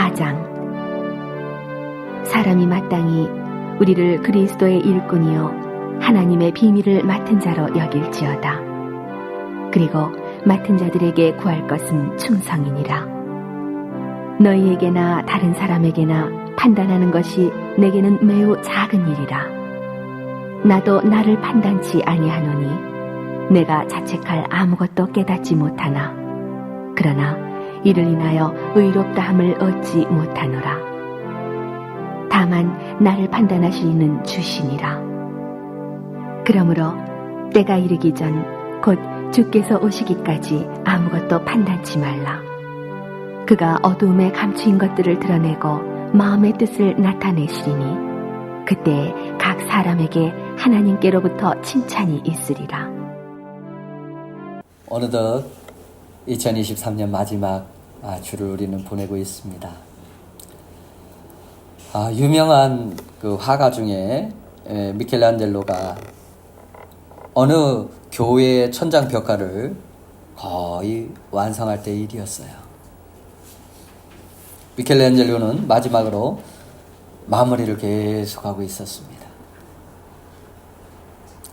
4장. 사람이 마땅히 우리를 그리스도의 일꾼이요 하나님의 비밀을 맡은 자로 여길지어다. 그리고 맡은 자들에게 구할 것은 충성이니라. 너희에게나 다른 사람에게나 판단하는 것이 내게는 매우 작은 일이라. 나도 나를 판단치 아니하노니 내가 자책할 아무것도 깨닫지 못하나 그러나 이를 인하여 의롭다함을 얻지 못하노라. 다만 나를 판단하시는 주시니라. 그러므로 때가 이르기 전 곧 주께서 오시기까지 아무것도 판단치 말라. 그가 어두움에 감추인 것들을 드러내고 마음의 뜻을 나타내시리니 그때 각 사람에게 하나님께로부터 칭찬이 있으리라. 어느덧 2023년 마지막 주를 우리는 보내고 있습니다. 유명한 그 화가 중에 미켈란젤로가 어느 교회의 천장 벽화를 거의 완성할 때의 일이었어요. 미켈란젤로는 마지막으로 마무리를 계속하고 있었습니다.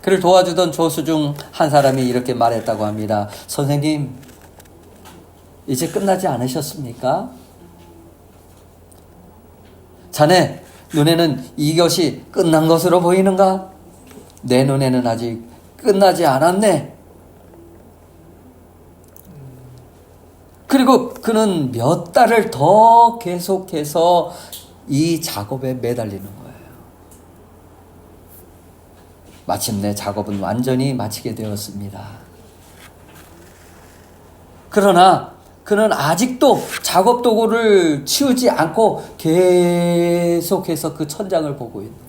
그를 도와주던 조수 중 한 사람이 이렇게 말했다고 합니다. 선생님, 이제 끝나지 않으셨습니까? 자네 눈에는 이것이 끝난 것으로 보이는가? 내 눈에는 아직 끝나지 않았네. 그리고 그는 몇 달을 더 계속해서 이 작업에 매달리는 거예요. 마침내 작업은 완전히 마치게 되었습니다. 그러나 그는 아직도 작업 도구를 치우지 않고 계속해서 그 천장을 보고 있는 거예요.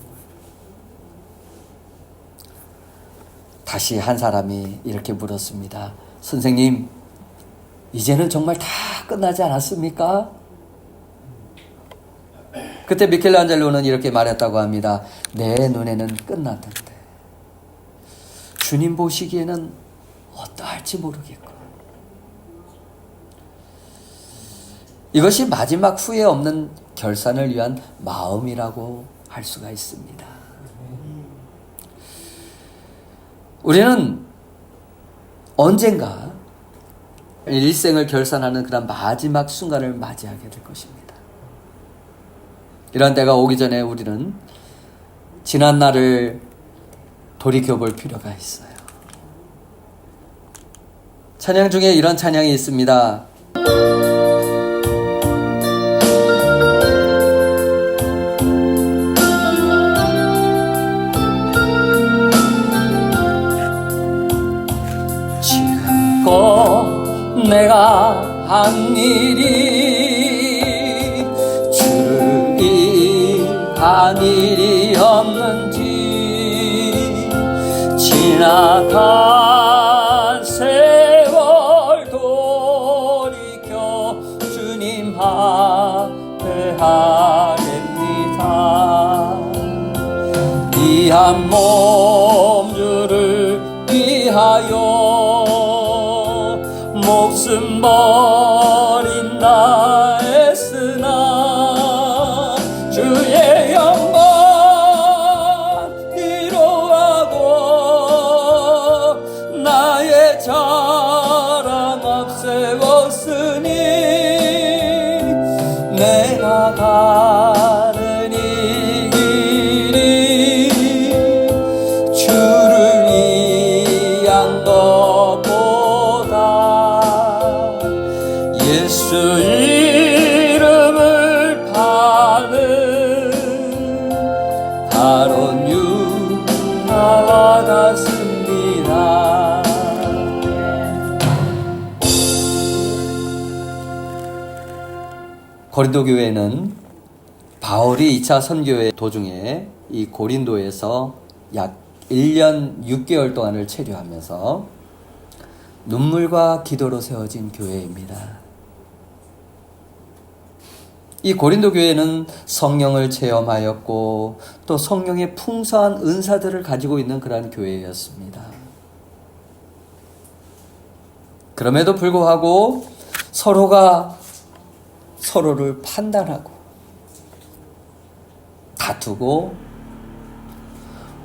다시 한 사람이 이렇게 물었습니다. 선생님, 이제는 정말 다 끝나지 않았습니까? 그때 미켈란젤로는 이렇게 말했다고 합니다. 내 눈에는 끝났는데 주님 보시기에는 어떠할지 모르겠고. 이것이 마지막 후회 없는 결산을 위한 마음이라고 할 수가 있습니다. 우리는 언젠가 일생을 결산하는 그런 마지막 순간을 맞이하게 될 것입니다. 이런 때가 오기 전에 우리는 지난 날을 돌이켜볼 필요가 있어요. 찬양 중에 이런 찬양이 있습니다. 내가 한 일이 주를 위한 일이 없는지 지나간 세월 돌이켜 주님 앞에 하렵니다. 이 한 몸 주를 위하여 목숨 버린 나 애쓰나 주의 영광 이루하고 나의 자랑 앞세웠으니 내가 가는 이 길이 주를 위한 예수 이름을 파는 바론 유다와 같습니다. 고린도 교회는 바울이 2차 선교의 도중에 이 고린도에서 약 1년 6개월 동안을 체류하면서 눈물과 기도로 세워진 교회입니다. 이 고린도 교회는 성령을 체험하였고 또 성령의 풍성한 은사들을 가지고 있는 그러한 교회였습니다. 그럼에도 불구하고 서로가 서로를 판단하고 다투고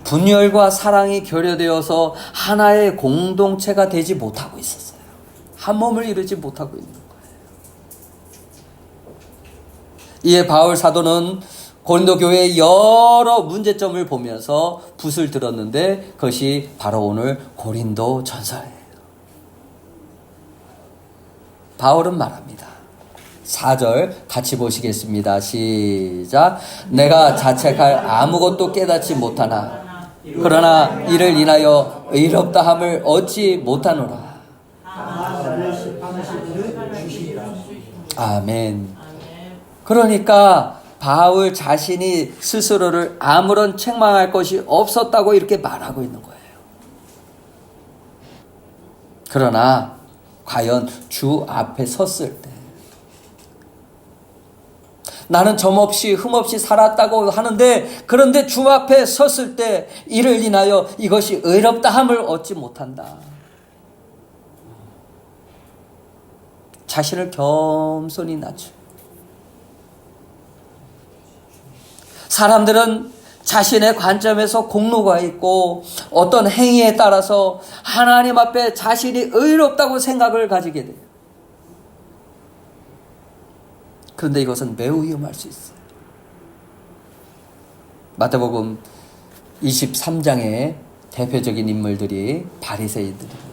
분열과 사랑이 결여되어서 하나의 공동체가 되지 못하고 있었어요. 한 몸을 이루지 못하고 있는 거예요. 이에 바울 사도는 고린도 교회의 여러 문제점을 보면서 붓을 들었는데 그것이 바로 오늘 고린도 전서예요. 바울은 말합니다. 4절 같이 보시겠습니다. 시작. 내가 자책할 아무것도 깨닫지 못하나 그러나 이를 인하여 의롭다함을 얻지 못하노라. 아멘. 그러니까 바울 자신이 스스로를 아무런 책망할 것이 없었다고 이렇게 말하고 있는 거예요. 그러나 과연 주 앞에 섰을 때 나는 점없이 흠없이 살았다고 하는데 그런데 주 앞에 섰을 때 이를 인하여 이것이 의롭다함을 얻지 못한다. 자신을 겸손히 낮추. 사람들은 자신의 관점에서 공로가 있고 어떤 행위에 따라서 하나님 앞에 자신이 의롭다고 생각을 가지게 돼요. 그런데 이것은 매우 위험할 수 있어요. 마태복음 23장의 대표적인 인물들이 바리새인들이에요.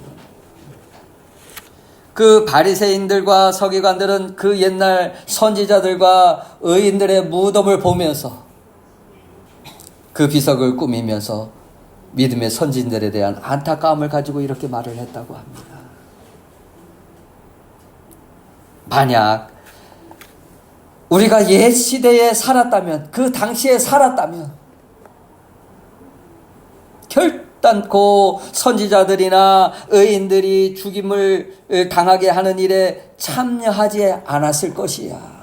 그 바리새인들과 서기관들은 그 옛날 선지자들과 의인들의 무덤을 보면서 그 비석을 꾸미면서 믿음의 선진들에 대한 안타까움을 가지고 이렇게 말을 했다고 합니다. 만약 우리가 옛 시대에 살았다면, 그 당시에 살았다면 결단코 선지자들이나 의인들이 죽임을 당하게 하는 일에 참여하지 않았을 것이야.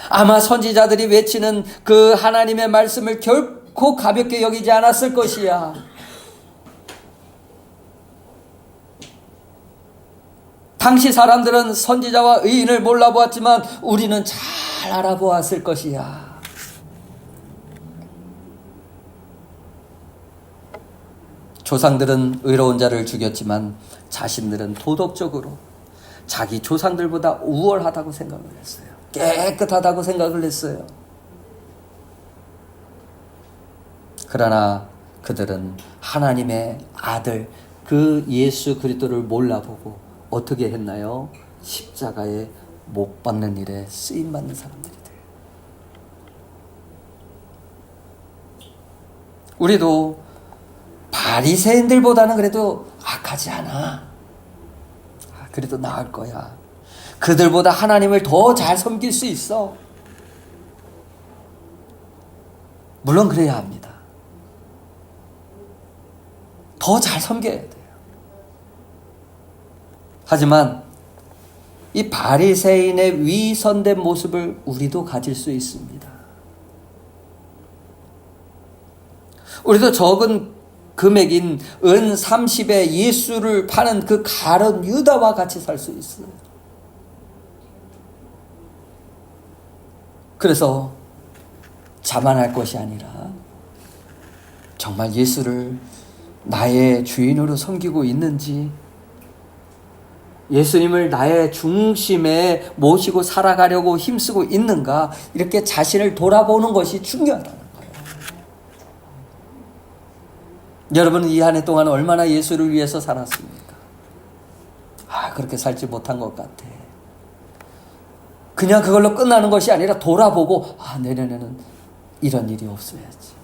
아마 선지자들이 외치는 그 하나님의 말씀을 결코 가볍게 여기지 않았을 것이야. 당시 사람들은 선지자와 의인을 몰라보았지만 우리는 잘 알아보았을 것이야. 조상들은 의로운 자를 죽였지만 자신들은 도덕적으로 자기 조상들보다 우월하다고 생각을 했어요. 깨끗하다고 생각을 했어요. 그러나 그들은 하나님의 아들 그 예수 그리스도를 몰라보고 어떻게 했나요? 십자가에 못 박는 일에 쓰임받는 사람들이 돼요. 우리도 바리새인들보다는 그래도 악하지 않아. 그래도 나을 거야. 그들보다 하나님을 더 잘 섬길 수 있어. 물론 그래야 합니다. 더 잘 섬겨야 돼요. 하지만 이 바리새인의 위선된 모습을 우리도 가질 수 있습니다. 우리도 적은 금액인 은 30에 예수를 파는 그 가룟 유다와 같이 살 수 있어요. 그래서 자만할 것이 아니라 정말 예수를 나의 주인으로 섬기고 있는지, 예수님을 나의 중심에 모시고 살아가려고 힘쓰고 있는가, 이렇게 자신을 돌아보는 것이 중요하다는 거예요. 여러분은 이 한 해 동안 얼마나 예수를 위해서 살았습니까? 그렇게 살지 못한 것 같아. 그냥 그걸로 끝나는 것이 아니라 돌아보고 내년에는 이런 일이 없어야지.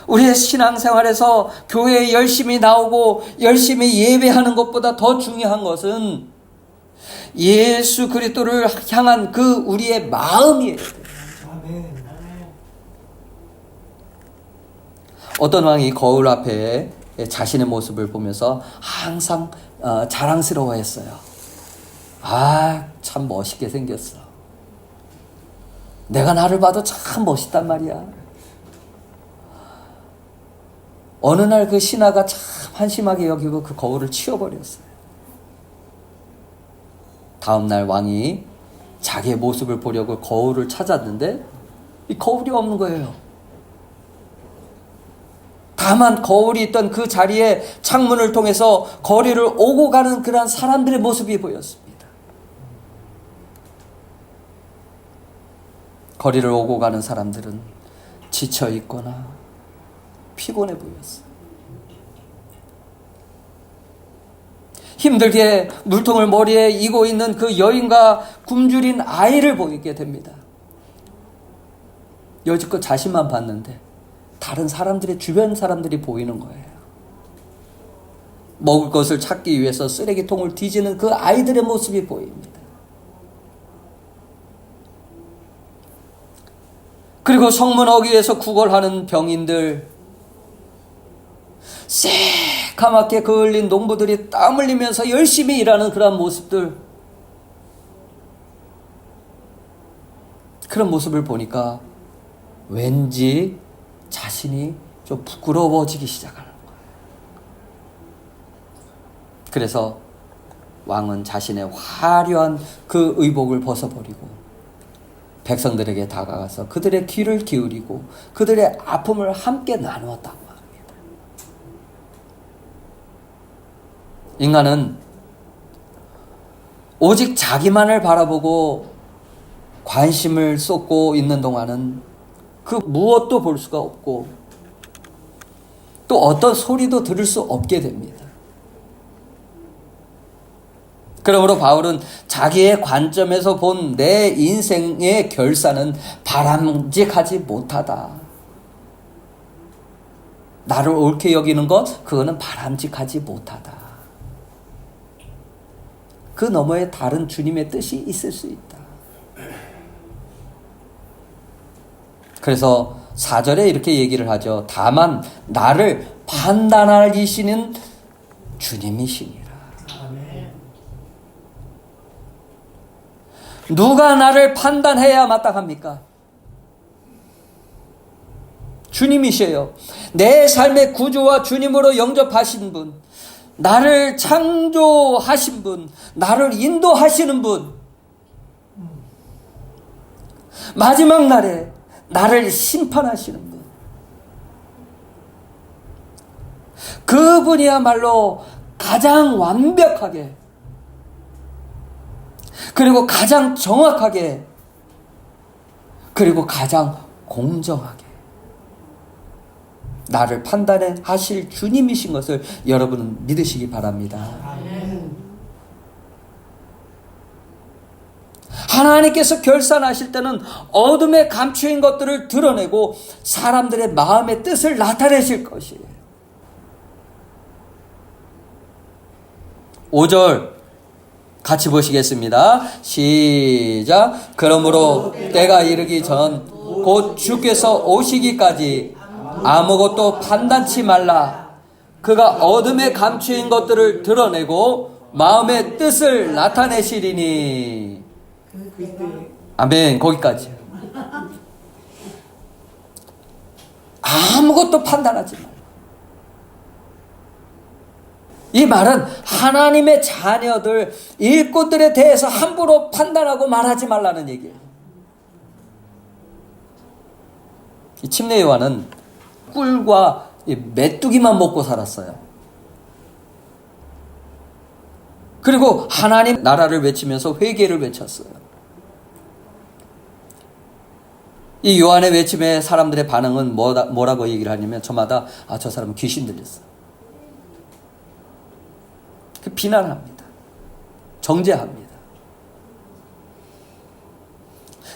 우리의 신앙생활에서 교회에 열심히 나오고 열심히 예배하는 것보다 더 중요한 것은 예수 그리스도를 향한 그 우리의 마음이에요. 아멘. 어떤 왕이 거울 앞에 자신의 모습을 보면서 항상 자랑스러워했어요. 참 멋있게 생겼어. 내가 나를 봐도 참 멋있단 말이야. 어느 날 그 신하가 참 한심하게 여기고 그 거울을 치워버렸어요. 다음날 왕이 자기의 모습을 보려고 거울을 찾았는데 이 거울이 없는 거예요. 다만 거울이 있던 그 자리에 창문을 통해서 거리를 오고 가는 그러한 사람들의 모습이 보였습니다. 거리를 오고 가는 사람들은 지쳐 있거나 피곤해 보였어요. 힘들게 물통을 머리에 이고 있는 그 여인과 굶주린 아이를 보이게 됩니다. 여지껏 자신만 봤는데 다른 사람들의 주변 사람들이 보이는 거예요. 먹을 것을 찾기 위해서 쓰레기통을 뒤지는 그 아이들의 모습이 보입니다. 그리고 성문 어귀에서 구걸하는 병인들, 새카맣게 그을린 농부들이 땀 흘리면서 열심히 일하는 그런 모습들, 그런 모습을 보니까 왠지 자신이 좀 부끄러워지기 시작하는 거예요. 그래서 왕은 자신의 화려한 그 의복을 벗어버리고 백성들에게 다가가서 그들의 귀를 기울이고 그들의 아픔을 함께 나누었다고 합니다. 인간은 오직 자기만을 바라보고 관심을 쏟고 있는 동안은 그 무엇도 볼 수가 없고 또 어떤 소리도 들을 수 없게 됩니다. 그러므로 바울은 자기의 관점에서 본 내 인생의 결산은 바람직하지 못하다. 나를 옳게 여기는 것, 그거는 바람직하지 못하다. 그 너머에 다른 주님의 뜻이 있을 수 있다. 그래서 4절에 이렇게 얘기를 하죠. 다만 나를 판단하시는 주님이시니라. 누가 나를 판단해야 마땅합니까? 주님이셔요. 내 삶의 구주와 주님으로 영접하신 분, 나를 창조하신 분, 나를 인도하시는 분, 마지막 날에 나를 심판하시는 분, 그분이야말로 가장 완벽하게 그리고 가장 정확하게 그리고 가장 공정하게 나를 판단해 하실 주님이신 것을 여러분은 믿으시기 바랍니다. 하나님께서 결산하실 때는 어둠에 감추인 것들을 드러내고 사람들의 마음의 뜻을 나타내실 것이에요. 5절 같이 보시겠습니다. 시작. 그러므로 때가 이르기 전 곧 주께서 오시기까지 아무것도 판단치 말라. 그가 어둠에 감추인 것들을 드러내고 마음의 뜻을 나타내시리니. 아멘. 거기까지. 아무것도 판단하지 말라. 이 말은 하나님의 자녀들, 일꾼들에 대해서 함부로 판단하고 말하지 말라는 얘기예요. 이 침례 요한은 꿀과 메뚜기만 먹고 살았어요. 그리고 하나님 나라를 외치면서 회개를 외쳤어요. 이 요한의 외침에 사람들의 반응은 뭐라고 얘기를 하냐면 저마다 저 사람은 귀신 들렸어. 비난합니다. 정죄합니다.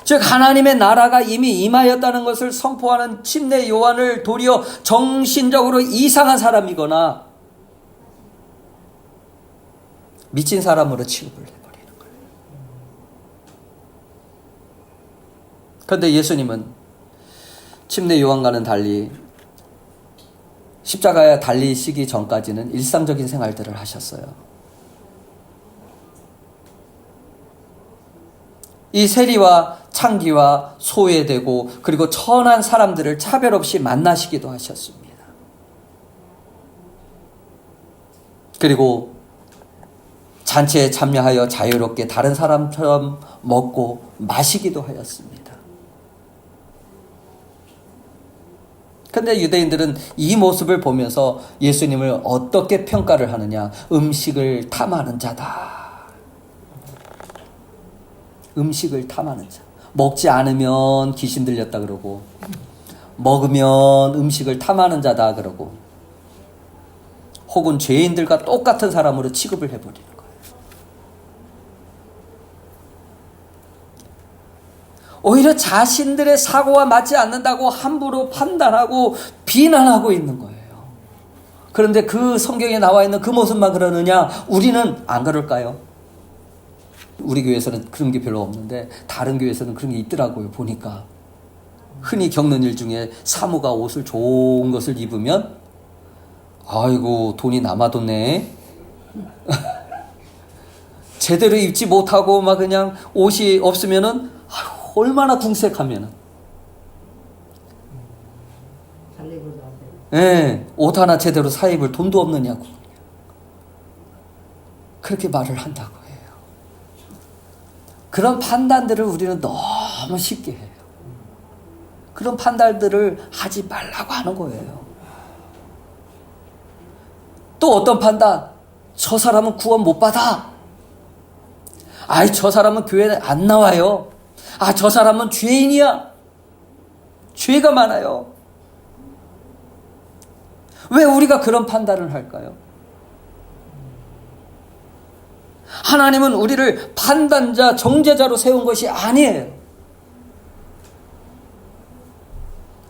즉 하나님의 나라가 이미 임하였다는 것을 선포하는 침례 요한을 도리어 정신적으로 이상한 사람이거나 미친 사람으로 취급을 해버리는 거예요. 그런데 예수님은 침례 요한과는 달리 십자가에 달리시기 전까지는 일상적인 생활들을 하셨어요. 이 세리와 창기와 소외되고 그리고 천한 사람들을 차별 없이 만나시기도 하셨습니다. 그리고 잔치에 참여하여 자유롭게 다른 사람처럼 먹고 마시기도 하였습니다. 근데 유대인들은 이 모습을 보면서 예수님을 어떻게 평가를 하느냐? 음식을 탐하는 자다. 음식을 탐하는 자. 먹지 않으면 귀신 들렸다 그러고, 먹으면 음식을 탐하는 자다 그러고, 혹은 죄인들과 똑같은 사람으로 취급을 해버리는 거예요. 오히려 자신들의 사고와 맞지 않는다고 함부로 판단하고 비난하고 있는 거예요. 그런데 그 성경에 나와 있는 그 모습만 그러느냐? 우리는 안 그럴까요? 우리 교회에서는 그런 게 별로 없는데 다른 교회에서는 그런 게 있더라고요. 보니까 흔히 겪는 일 중에 사모가 옷을 좋은 것을 입으면 아이고 돈이 남아도네. 제대로 입지 못하고 막 그냥 옷이 없으면은 얼마나 궁색하면은. 예, 옷 하나 제대로 사 입을 돈도 없느냐고. 그렇게 말을 한다고 해요. 그런 판단들을 우리는 너무 쉽게 해요. 그런 판단들을 하지 말라고 하는 거예요. 또 어떤 판단? 저 사람은 구원 못 받아. 아이, 저 사람은 교회에 안 나와요. 아, 저 사람은 죄인이야. 죄가 많아요. 왜 우리가 그런 판단을 할까요? 하나님은 우리를 판단자, 정죄자로 세운 것이 아니에요.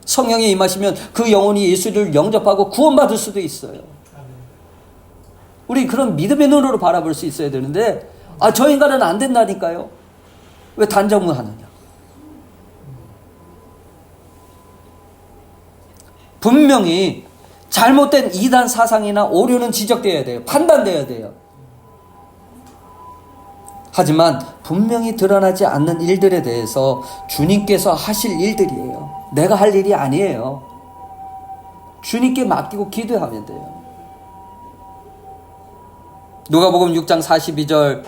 성령이 임하시면 그 영혼이 예수를 영접하고 구원받을 수도 있어요. 우리 그런 믿음의 눈으로 바라볼 수 있어야 되는데, 아, 저 인간은 안 된다니까요. 왜 단정을 하느냐? 분명히 잘못된 이단 사상이나 오류는 지적되어야 돼요. 판단되어야 돼요. 하지만 분명히 드러나지 않는 일들에 대해서 주님께서 하실 일들이에요. 내가 할 일이 아니에요. 주님께 맡기고 기도하면 돼요. 누가복음 6장 42절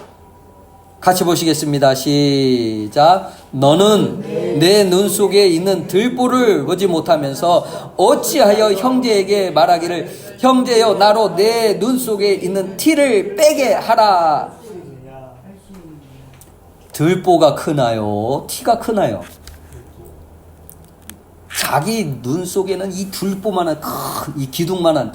같이 보시겠습니다. 시작. 너는 내 눈 속에 있는 들보를 보지 못하면서 어찌하여 형제에게 말하기를 형제여 나로 내 눈 속에 있는 티를 빼게 하라. 들보가 크나요? 티가 크나요? 자기 눈 속에는 이 들보만한 큰 이 기둥만한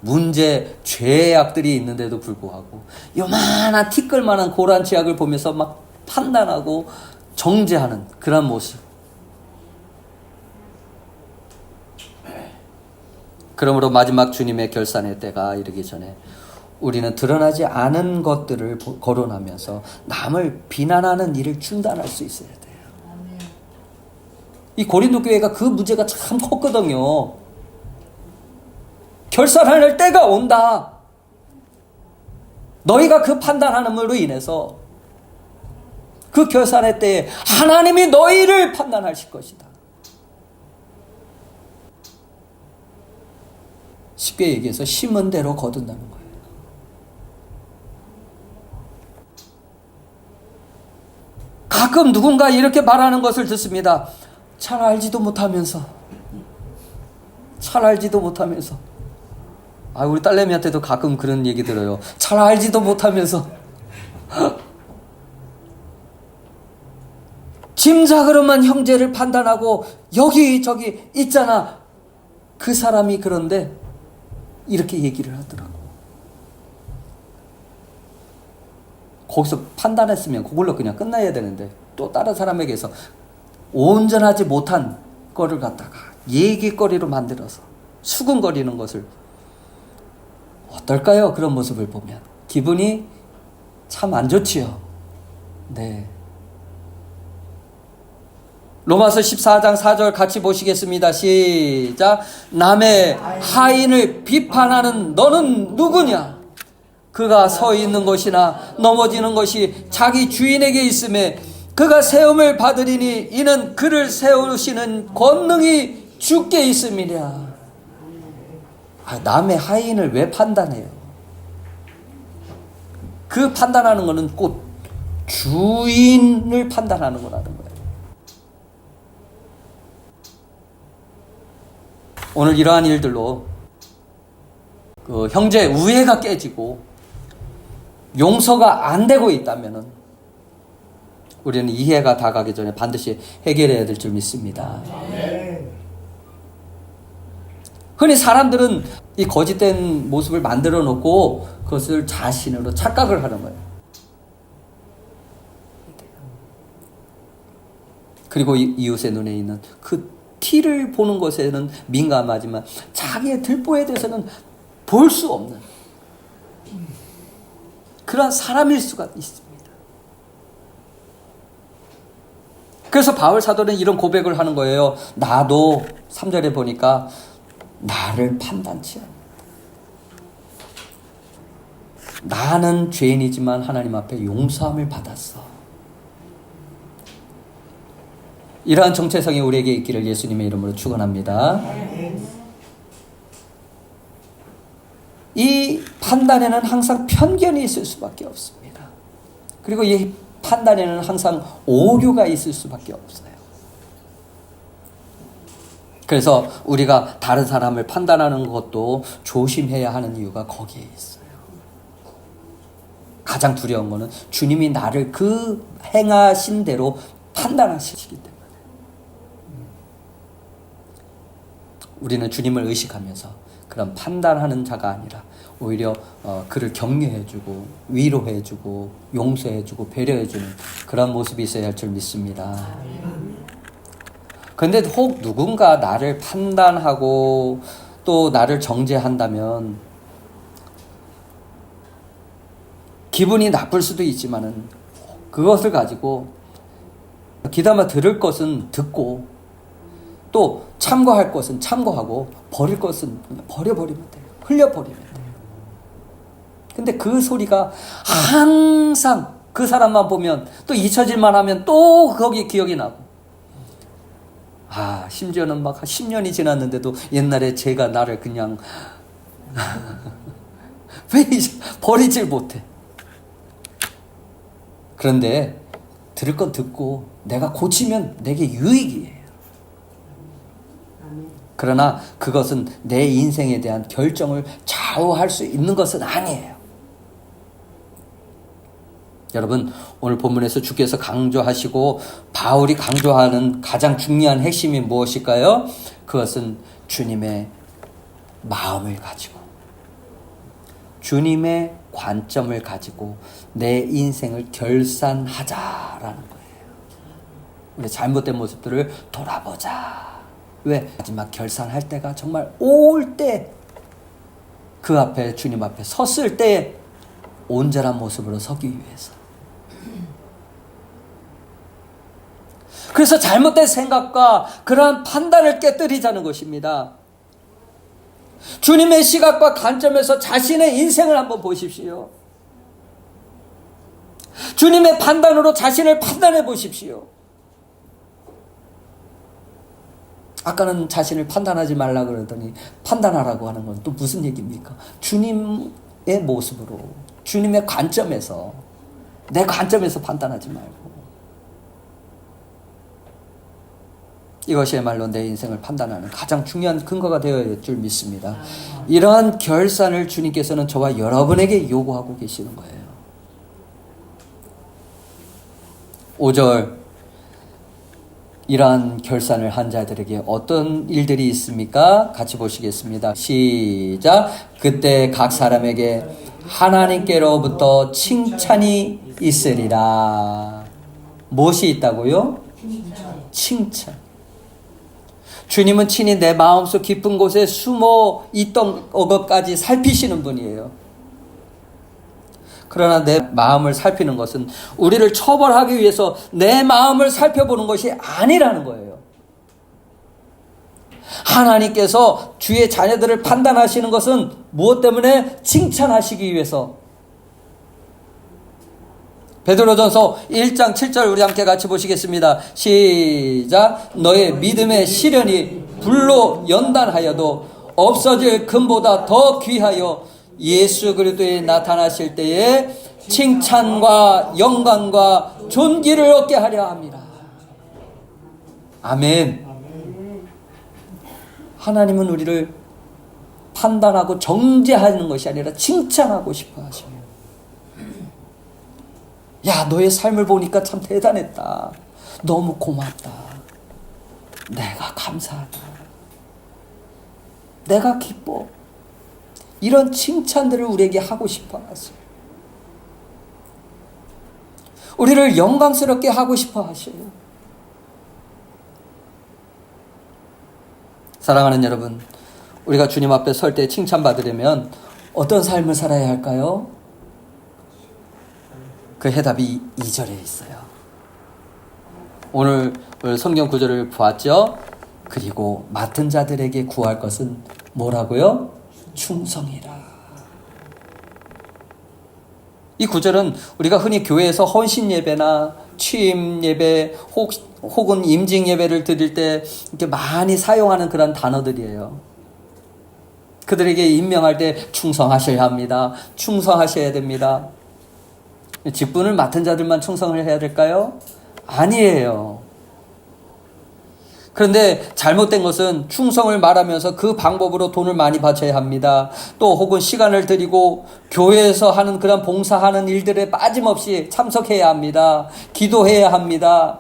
문제, 죄악들이 있는데도 불구하고 요만한 티끌만한 고란 죄악을 보면서 막 판단하고 정죄하는 그런 모습. 그러므로 마지막 주님의 결산의 때가 이르기 전에 우리는 드러나지 않은 것들을 거론하면서 남을 비난하는 일을 중단할 수 있어야 돼요. 이 고린도 교회가 그 문제가 참 컸거든요. 결산할 때가 온다. 너희가 그 판단하는으로 인해서 그 결산의 때에 하나님이 너희를 판단하실 것이다. 쉽게 얘기해서 심은 대로 거둔다는 거예요. 가끔 누군가 이렇게 말하는 것을 듣습니다. 잘 알지도 못하면서. 아, 우리 딸내미한테도 가끔 그런 얘기 들어요. 잘 알지도 못하면서. 짐작으로만 형제를 판단하고 여기저기 있잖아. 그 사람이 그런데 이렇게 얘기를 하더라고. 거기서 판단했으면 그걸로 그냥 끝나야 되는데 또 다른 사람에게서 온전하지 못한 거를 갖다가 얘기거리로 만들어서 수군거리는 것을 어떨까요? 그런 모습을 보면 기분이 참 안 좋지요. 네. 로마서 14장 4절 같이 보시겠습니다. 시작. 남의 하인을 비판하는 너는 누구냐? 그가 서 있는 것이나 넘어지는 것이 자기 주인에게 있음에 그가 세움을 받으리니 이는 그를 세우시는 권능이 주께 있음이랴. 남의 하인을 왜 판단해요? 그 판단하는 거는 곧 주인을 판단하는 거라는 거예요. 오늘 이러한 일들로 그 형제 우애가 깨지고 용서가 안 되고 있다면은 우리는 이해가 다가기 전에 반드시 해결해야 될 줄 믿습니다. 흔히 사람들은 이 거짓된 모습을 만들어 놓고 그것을 자신으로 착각을 하는 거예요. 그리고 이웃의 눈에 있는 그 티를 보는 것에는 민감하지만 자기의 들보에 대해서는 볼 수 없는 그런 사람일 수가 있습니다. 그래서 바울 사도는 이런 고백을 하는 거예요. 나도 3절에 보니까 나를 판단치 않는다. 나는 죄인이지만 하나님 앞에 용서함을 받았어. 이러한 정체성이 우리에게 있기를 예수님의 이름으로 축원합니다. 이 판단에는 항상 편견이 있을 수밖에 없습니다. 그리고 이 판단에는 항상 오류가 있을 수밖에 없어요. 그래서 우리가 다른 사람을 판단하는 것도 조심해야 하는 이유가 거기에 있어요. 가장 두려운 것은 주님이 나를 그 행하신 대로 판단하시기 때문에 우리는 주님을 의식하면서 그런 판단하는 자가 아니라 오히려 그를 격려해주고 위로해주고 용서해주고 배려해주는 그런 모습이 있어야 할 줄 믿습니다. 그런데 혹 누군가 나를 판단하고 또 나를 정죄한다면 기분이 나쁠 수도 있지만은 그것을 가지고 귀담아 들을 것은 듣고 또 참고할 것은 참고하고 버릴 것은 버려버리면 돼요. 흘려버리면 돼요. 근데 그 소리가 항상 그 사람만 보면 또 잊혀질만 하면 또 거기 기억이 나고 심지어는 막 10년이 지났는데도 옛날에 제가 나를 그냥 왜 버리질 못해. 그런데 들을 건 듣고 내가 고치면 내게 유익이에요. 그러나 그것은 내 인생에 대한 결정을 좌우할 수 있는 것은 아니에요. 여러분, 오늘 본문에서 주께서 강조하시고 바울이 강조하는 가장 중요한 핵심이 무엇일까요? 그것은 주님의 마음을 가지고 주님의 관점을 가지고 내 인생을 결산하자라는 거예요. 우리 잘못된 모습들을 돌아보자. 왜? 마지막 결산할 때가 정말 올 때 그 앞에 주님 앞에 섰을 때 온전한 모습으로 서기 위해서. 그래서 잘못된 생각과 그러한 판단을 깨뜨리자는 것입니다. 주님의 시각과 관점에서 자신의 인생을 한번 보십시오. 주님의 판단으로 자신을 판단해 보십시오. 아까는 자신을 판단하지 말라 그러더니 판단하라고 하는 건 또 무슨 얘기입니까? 주님의 모습으로, 주님의 관점에서, 내 관점에서 판단하지 말고. 이것이야말로 내 인생을 판단하는 가장 중요한 근거가 되어야 될 줄 믿습니다. 이러한 결산을 주님께서는 저와 여러분에게 요구하고 계시는 거예요. 5절, 이러한 결산을 한 자들에게 어떤 일들이 있습니까? 같이 보시겠습니다. 시작. 그때 각 사람에게 하나님께로부터 칭찬이 있으리라. 무엇이 있다고요? 칭찬. 주님은 친히 내 마음속 깊은 곳에 숨어 있던 것까지 살피시는 분이에요. 그러나 내 마음을 살피는 것은 우리를 처벌하기 위해서 내 마음을 살펴보는 것이 아니라는 거예요. 하나님께서 주의 자녀들을 판단하시는 것은 무엇 때문에? 칭찬하시기 위해서. 베드로전서 1장 7절 우리 함께 같이 보시겠습니다. 시작. 너의 믿음의 시련이 불로 연단하여도 없어질 금보다 더 귀하여 예수 그리스도에 나타나실 때에 칭찬과 영광과 존귀를 얻게 하려 합니다. 아멘. 하나님은 우리를 판단하고 정죄하는 것이 아니라 칭찬하고 싶어 하십니다. 야, 너의 삶을 보니까 참 대단했다. 너무 고맙다. 내가 감사하다. 내가 기뻐. 이런 칭찬들을 우리에게 하고 싶어 하세요. 우리를 영광스럽게 하고 싶어 하셔요. 사랑하는 여러분, 우리가 주님 앞에 설 때 칭찬받으려면 어떤 삶을 살아야 할까요? 그 해답이 2절에 있어요. 오늘 성경 구절을 보았죠? 그리고 맡은 자들에게 구할 것은 뭐라고요? 충성이라. 이 구절은 우리가 흔히 교회에서 헌신 예배나 취임 예배 혹은 임직 예배를 드릴 때 이렇게 많이 사용하는 그런 단어들이에요. 그들에게 임명할 때 충성하셔야 합니다. 충성하셔야 됩니다. 직분을 맡은 자들만 충성을 해야 될까요? 아니에요. 그런데 잘못된 것은 충성을 말하면서 그 방법으로 돈을 많이 바쳐야 합니다. 또 혹은 시간을 들이고 교회에서 하는 그런 봉사하는 일들에 빠짐없이 참석해야 합니다. 기도해야 합니다.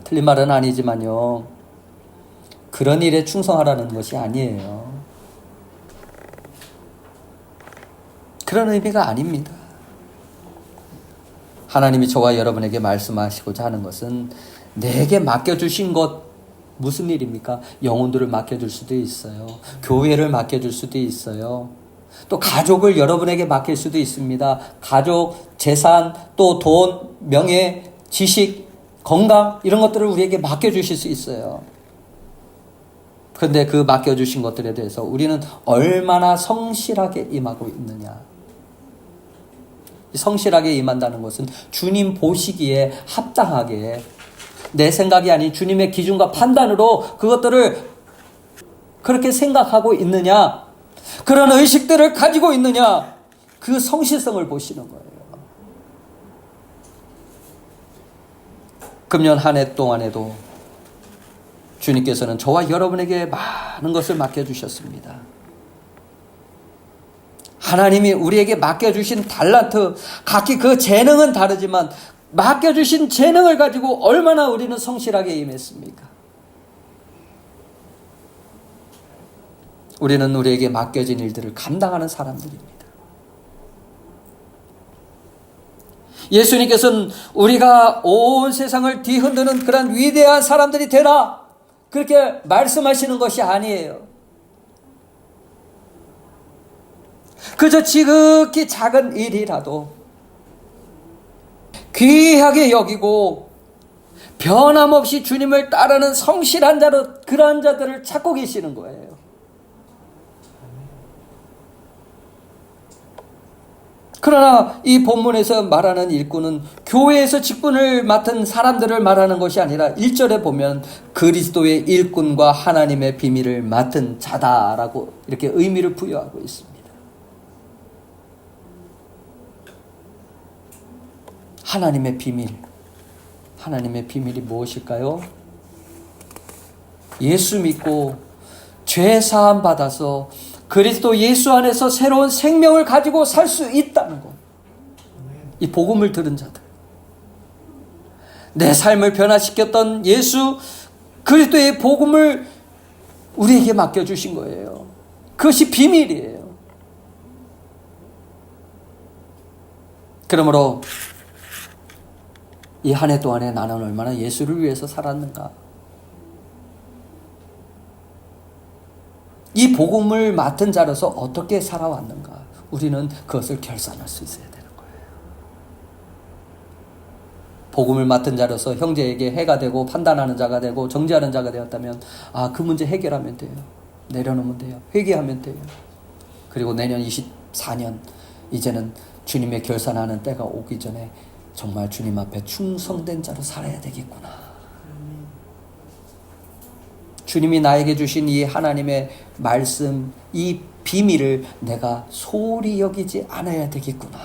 틀린 말은 아니지만요. 그런 일에 충성하라는 것이 아니에요. 그런 의미가 아닙니다. 하나님이 저와 여러분에게 말씀하시고자 하는 것은 내게 맡겨주신 것, 무슨 일입니까? 영혼들을 맡겨줄 수도 있어요. 교회를 맡겨줄 수도 있어요. 또 가족을 여러분에게 맡길 수도 있습니다. 가족, 재산, 또 돈, 명예, 지식, 건강 이런 것들을 우리에게 맡겨주실 수 있어요. 그런데 그 맡겨주신 것들에 대해서 우리는 얼마나 성실하게 임하고 있느냐. 성실하게 임한다는 것은 주님 보시기에 합당하게 내 생각이 아닌 주님의 기준과 판단으로 그것들을 그렇게 생각하고 있느냐, 그런 의식들을 가지고 있느냐, 그 성실성을 보시는 거예요. 금년 한 해 동안에도 주님께서는 저와 여러분에게 많은 것을 맡겨주셨습니다. 하나님이 우리에게 맡겨주신 달란트, 각기 그 재능은 다르지만 맡겨주신 재능을 가지고 얼마나 우리는 성실하게 임했습니까? 우리는 우리에게 맡겨진 일들을 감당하는 사람들입니다. 예수님께서는 우리가 온 세상을 뒤흔드는 그런 위대한 사람들이 되라, 그렇게 말씀하시는 것이 아니에요. 그저 지극히 작은 일이라도 귀하게 여기고 변함없이 주님을 따르는 성실한 자로 그러한 자들을 찾고 계시는 거예요. 그러나 이 본문에서 말하는 일꾼은 교회에서 직분을 맡은 사람들을 말하는 것이 아니라 1절에 보면 그리스도의 일꾼과 하나님의 비밀을 맡은 자다라고 이렇게 의미를 부여하고 있습니다. 하나님의 비밀. 하나님의 비밀이 무엇일까요? 예수 믿고 죄 사함 받아서 그리스도 예수 안에서 새로운 생명을 가지고 살 수 있다는 것. 이 복음을 들은 자들. 내 삶을 변화시켰던 예수 그리스도의 복음을 우리에게 맡겨주신 거예요. 그것이 비밀이에요. 그러므로 이 한 해 동안에 나는 얼마나 예수를 위해서 살았는가. 이 복음을 맡은 자로서 어떻게 살아왔는가. 우리는 그것을 결산할 수 있어야 되는 거예요. 복음을 맡은 자로서 형제에게 해가 되고 판단하는 자가 되고 정죄하는 자가 되었다면 그 문제 해결하면 돼요. 내려놓으면 돼요. 회개하면 돼요. 그리고 내년 24년 이제는 주님의 결산하는 때가 오기 전에 정말 주님 앞에 충성된 자로 살아야 되겠구나. 주님이 나에게 주신 이 하나님의 말씀, 이 비밀을 내가 소홀히 여기지 않아야 되겠구나.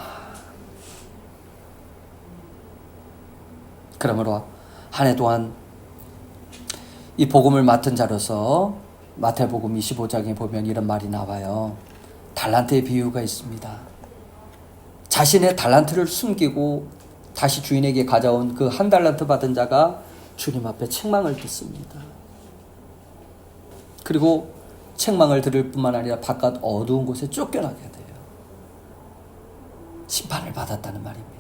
그러므로 한 해 동안 이 복음을 맡은 자로서 마태복음 25장에 보면 이런 말이 나와요. 달란트의 비유가 있습니다. 자신의 달란트를 숨기고 다시 주인에게 가져온 그 한 달란트 받은 자가 주님 앞에 책망을 듣습니다. 그리고 책망을 들을 뿐만 아니라 바깥 어두운 곳에 쫓겨나게 돼요. 심판을 받았다는 말입니다.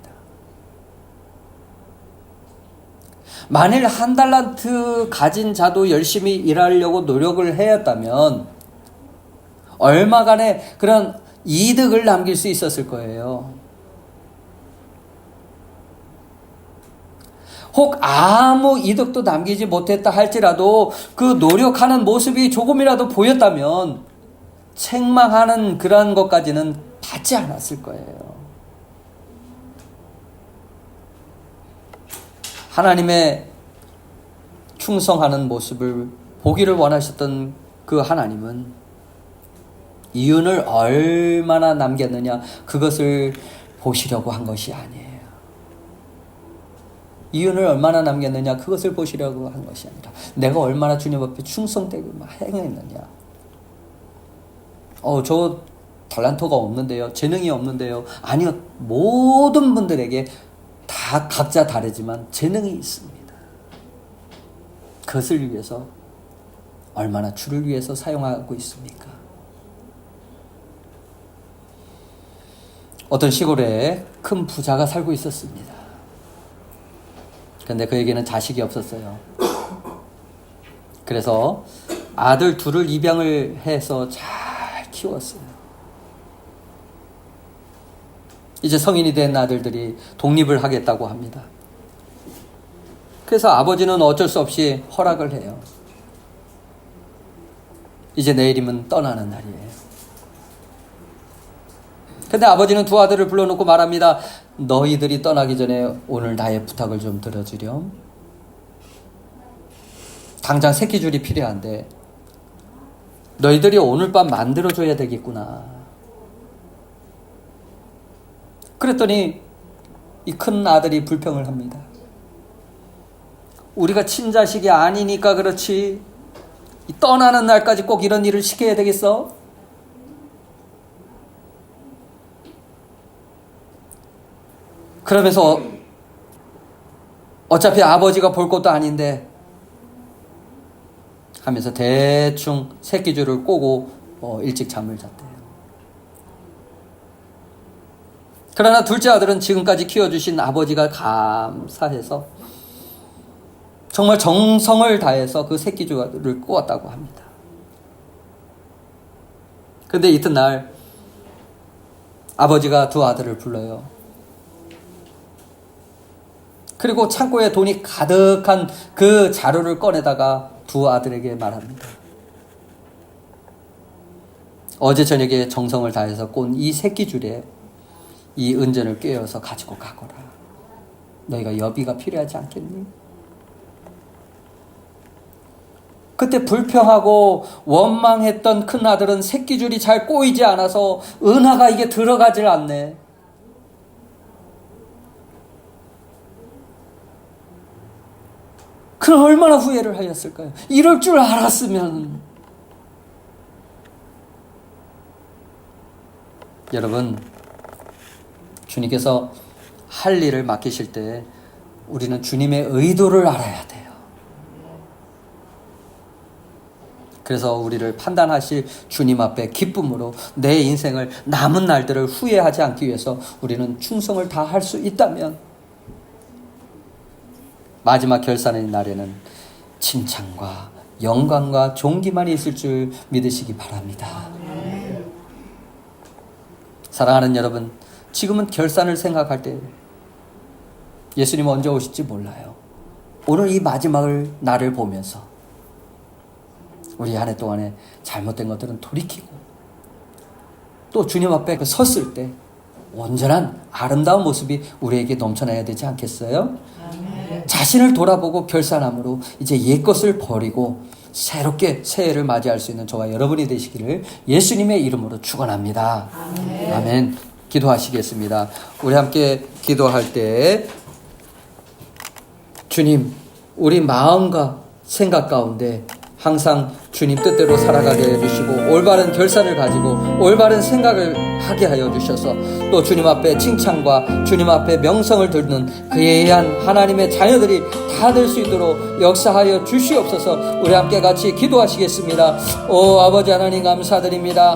만일 한 달란트 가진 자도 열심히 일하려고 노력을 해왔다면 얼마간의 그런 이득을 남길 수 있었을 거예요. 혹 아무 이득도 남기지 못했다 할지라도 그 노력하는 모습이 조금이라도 보였다면 책망하는 그러한 것까지는 받지 않았을 거예요. 하나님의 충성하는 모습을 보기를 원하셨던 그 하나님은 이윤을 얼마나 남겼느냐 그것을 보시려고 한 것이 아니에요. 이윤을 얼마나 남겼느냐 그것을 보시려고 한 것이 아니라 내가 얼마나 주님 앞에 충성되게 행했느냐. 저 달란트가 없는데요, 재능이 없는데요. 아니요, 모든 분들에게 다 각자 다르지만 재능이 있습니다. 그것을 위해서 얼마나 주를 위해서 사용하고 있습니까? 어떤 시골에 큰 부자가 살고 있었습니다. 그런데 그에게는 자식이 없었어요. 그래서 아들 둘을 입양을 해서 잘 키웠어요. 이제 성인이 된 아들들이 독립을 하겠다고 합니다. 그래서 아버지는 어쩔 수 없이 허락을 해요. 이제 내일이면 떠나는 날이에요. 근데 아버지는 두 아들을 불러놓고 말합니다. 너희들이 떠나기 전에 오늘 나의 부탁을 좀 들어주렴. 당장 새끼줄이 필요한데 너희들이 오늘 밤 만들어줘야 되겠구나. 그랬더니 이 큰 아들이 불평을 합니다. 우리가 친자식이 아니니까 그렇지 떠나는 날까지 꼭 이런 일을 시켜야 되겠어? 그러면서 어차피 아버지가 볼 것도 아닌데 하면서 대충 새끼줄을 꼬고 일찍 잠을 잤대요. 그러나 둘째 아들은 지금까지 키워주신 아버지가 감사해서 정말 정성을 다해서 그 새끼줄을 꼬았다고 합니다. 그런데 이튿날 아버지가 두 아들을 불러요. 그리고 창고에 돈이 가득한 그 자루를 꺼내다가 두 아들에게 말합니다. 어제 저녁에 정성을 다해서 꼰 이 새끼줄에 이 은전을 꿰어서 가지고 가거라. 너희가 여비가 필요하지 않겠니? 그때 불평하고 원망했던 큰아들은 새끼줄이 잘 꼬이지 않아서 은하가 이게 들어가질 않네. 그럼 얼마나 후회를 하였을까요? 이럴 줄 알았으면. 여러분, 주님께서 할 일을 맡기실 때 우리는 주님의 의도를 알아야 돼요. 그래서 우리를 판단하실 주님 앞에 기쁨으로 내 인생을 남은 날들을 후회하지 않기 위해서 우리는 충성을 다할 수 있다면 마지막 결산의 날에는 칭찬과 영광과 존귀만 있을 줄 믿으시기 바랍니다. 사랑하는 여러분, 지금은 결산을 생각할 때 예수님 언제 오실지 몰라요. 오늘 이 마지막을 날을 보면서 우리 한 해 동안에 잘못된 것들은 돌이키고 또 주님 앞에 섰을 때 온전한 아름다운 모습이 우리에게 넘쳐나야 되지 않겠어요? 자신을 돌아보고 결산함으로 이제 옛것을 버리고 새롭게 새해를 맞이할 수 있는 저와 여러분이 되시기를 예수님의 이름으로 축원합니다. 아멘. 기도하시겠습니다. 우리 함께 기도할 때 주님, 우리 마음과 생각 가운데 항상 주님 뜻대로 살아가게 해주시고 올바른 결산을 가지고 올바른 생각을 하게 하여 주셔서 또 주님 앞에 칭찬과 주님 앞에 명성을 듣는 그예한 하나님의 자녀들이 다 될 수 있도록 역사하여 주시옵소서. 우리 함께 같이 기도하시겠습니다. 오 아버지 하나님 감사드립니다.